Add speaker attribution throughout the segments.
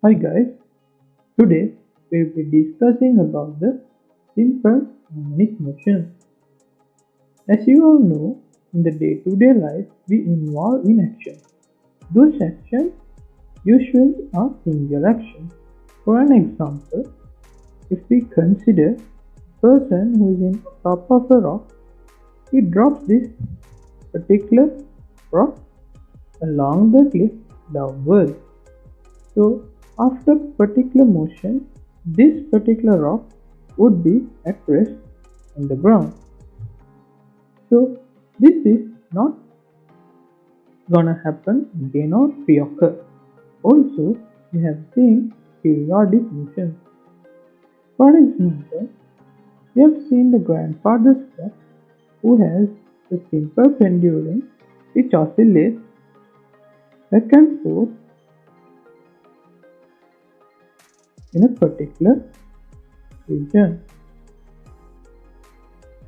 Speaker 1: Hi guys, today we'll be discussing about the simple harmonic motion. As you all know, in the day-to-day life we involve in action. Those actions usually are single actions. For an example, if we consider a person who is in top of a rock, he drops this particular rock along the cliff downwards. So after particular motion, this particular rock would be at rest on the ground. So this is not gonna happen again or reoccur. Also, we have seen periodic motion. For example, we have seen the grandfather's clock who has a simple pendulum which oscillates back and forth in a particular region.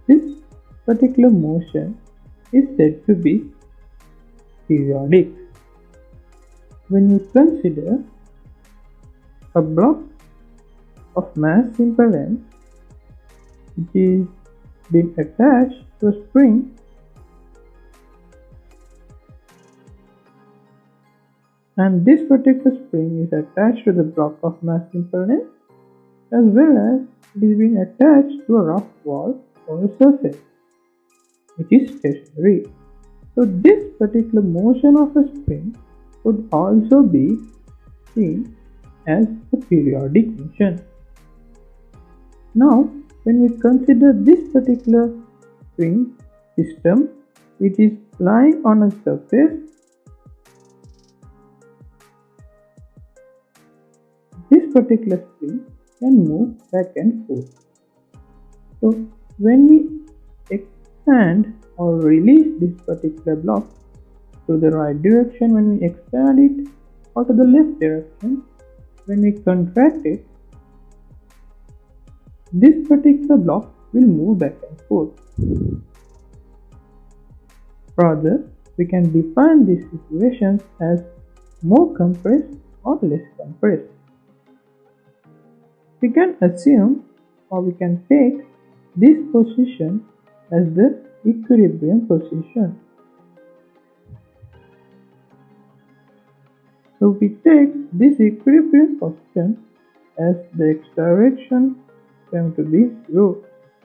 Speaker 1: This particular motion is said to be periodic. When you consider a block of mass simple n which is been attached to a spring, and this particular spring is attached to the block of mass simple n as well as it is being attached to a rough wall or a surface which is stationary. So this particular motion of a spring would also be seen as a periodic motion. Now when we consider this particular spring system which is lying on a surface, this particular spring can move back and forth. So when we expand or release this particular block to the right direction, when we expand it, or to the left direction, when we contract it, this particular block will move back and forth. Rather, we can define these situations as more compressed or less compressed. We can assume or we can take this position as the equilibrium position. So we take this equilibrium position as the x direction going to be 0.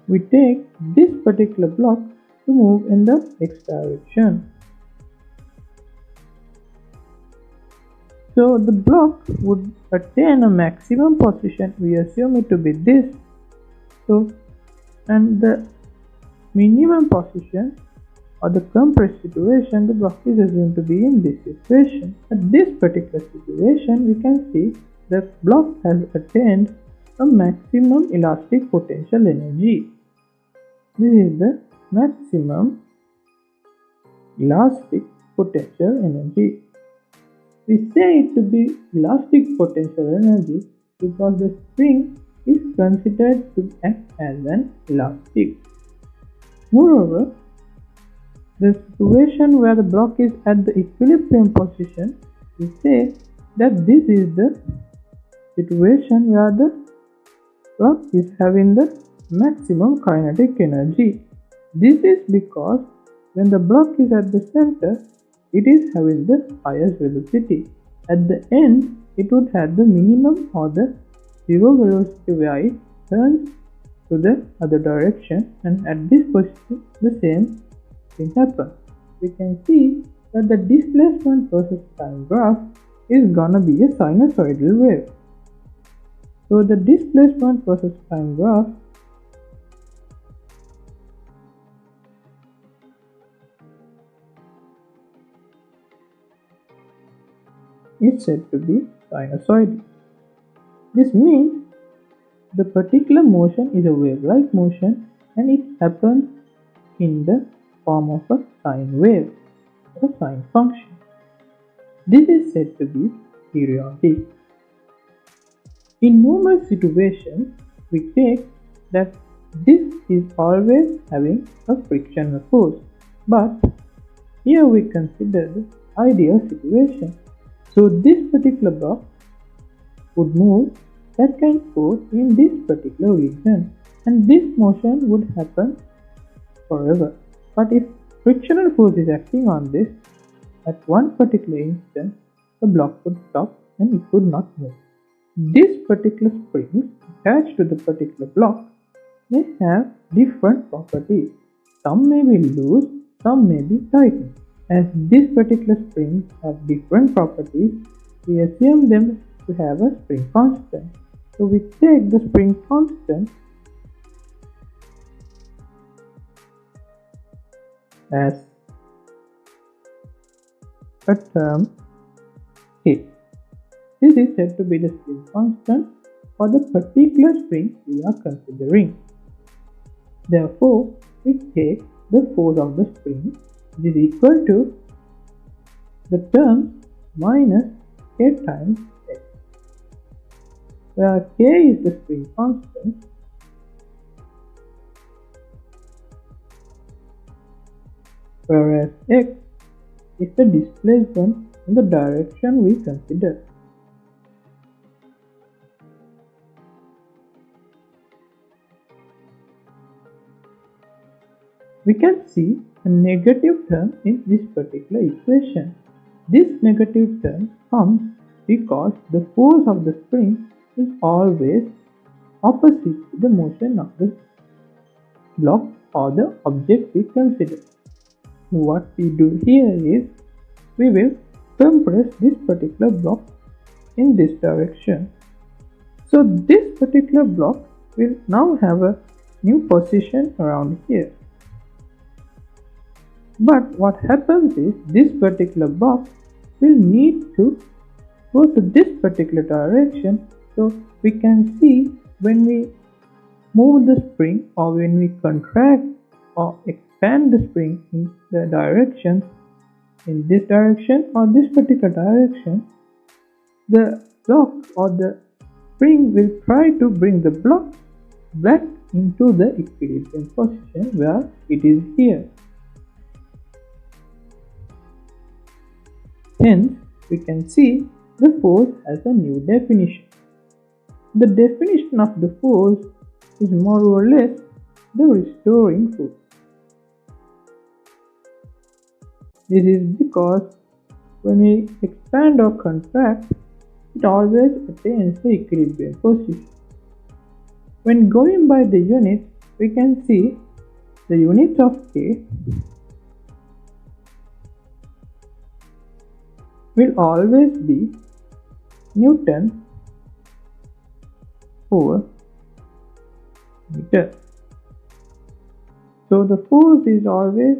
Speaker 1: We take this particular block to move in the x direction. So the block would attain a maximum position, we assume it to be this. So, and the minimum position or the compressed situation, the block is assumed to be in this situation. At this particular situation, we can see the block has attained a maximum elastic potential energy. This is the maximum elastic potential energy. We say it to be elastic potential energy because the spring is considered to act as an elastic. Moreover, the situation where the block is at the equilibrium position, we say that this is the situation where the block is having the maximum kinetic energy. This is because when the block is at the center, it is having the highest velocity. At the end, it would have the minimum or the zero velocity where it turns to the other direction, and at this position, the same thing happens. We can see that the displacement versus time graph is gonna be a sinusoidal wave. So the displacement versus time graph is said to be sinusoidal. This means the particular motion is a wave-like motion and it happens in the form of a sine wave, a sine function. This is said to be periodic. In normal situations, we take that this is always having a frictional force, but here we consider the ideal situation. So this particular block would move that can force in this particular region, and this motion would happen forever. But if frictional force is acting on this, at one particular instant, the block would stop and it would not move. These particular springs attached to the particular block may have different properties. Some may be loose, some may be tightened. As these particular springs have different properties, we assume them to have a spring constant. So we take the spring constant as a term A. This is said to be the spring constant for the particular spring we are considering. Therefore, we take the force of the spring, which is equal to the term minus K times X, where K is the spring constant whereas X is the displacement in the direction we consider. We can see a negative term in this particular equation. This negative term comes because the force of the spring is always opposite to the motion of the block or the object we consider. What we do here is we will compress this particular block in this direction. So this particular block will now have a new position around here. But what happens is this particular box will need to go to this particular direction. So we can see when we move the spring or when we contract or expand the spring in the direction, in this direction or this particular direction, the block or the spring will try to bring the block back into the equilibrium position where it is here. Hence, we can see the force has a new definition. The definition of the force is more or less the restoring force. This is because when we expand or contract, it always attains the equilibrium position. When going by the units, we can see the units of K will always be Newton over meter. So the force is always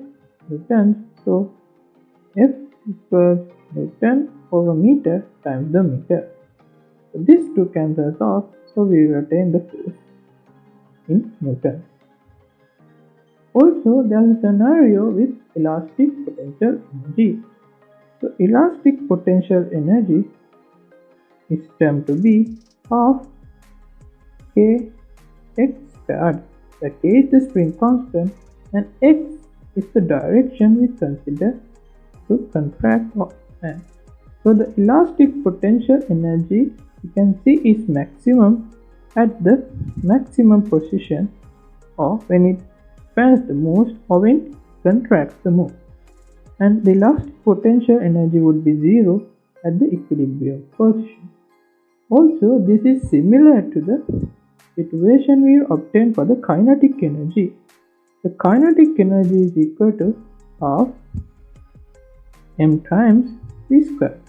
Speaker 1: Newton. So F equals Newton over meter times the meter. So these two cancels off, so we retain the force in Newton. Also, there is a scenario with elastic potential energy. So elastic potential energy is termed to be half K x squared. The K is the spring constant and x is the direction we consider to contract or expand. So the elastic potential energy you can see is maximum at the maximum position, or when it expands the most or when it contracts the most. And the elastic potential energy would be 0 at the equilibrium position. Also, this is similar to the situation we obtained for the kinetic energy. The kinetic energy is equal to half m times v square.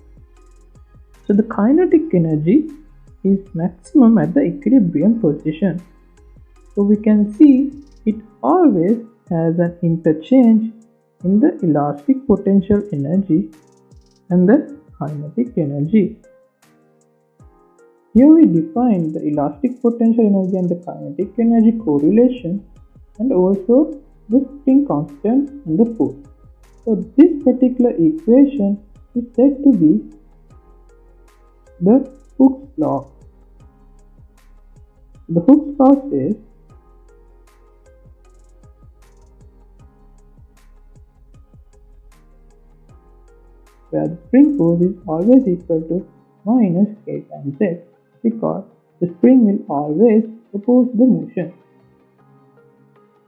Speaker 1: So the kinetic energy is maximum at the equilibrium position. So we can see it always has an interchange in the elastic potential energy and the kinetic energy. Here we define the elastic potential energy and the kinetic energy correlation, and also the spring constant and the force. So this particular equation is said to be the Hooke's law. The Hooke's law says where the spring force is always equal to minus K times X, because the spring will always oppose the motion.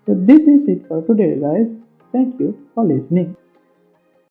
Speaker 1: So this is it for today guys. Thank you for listening.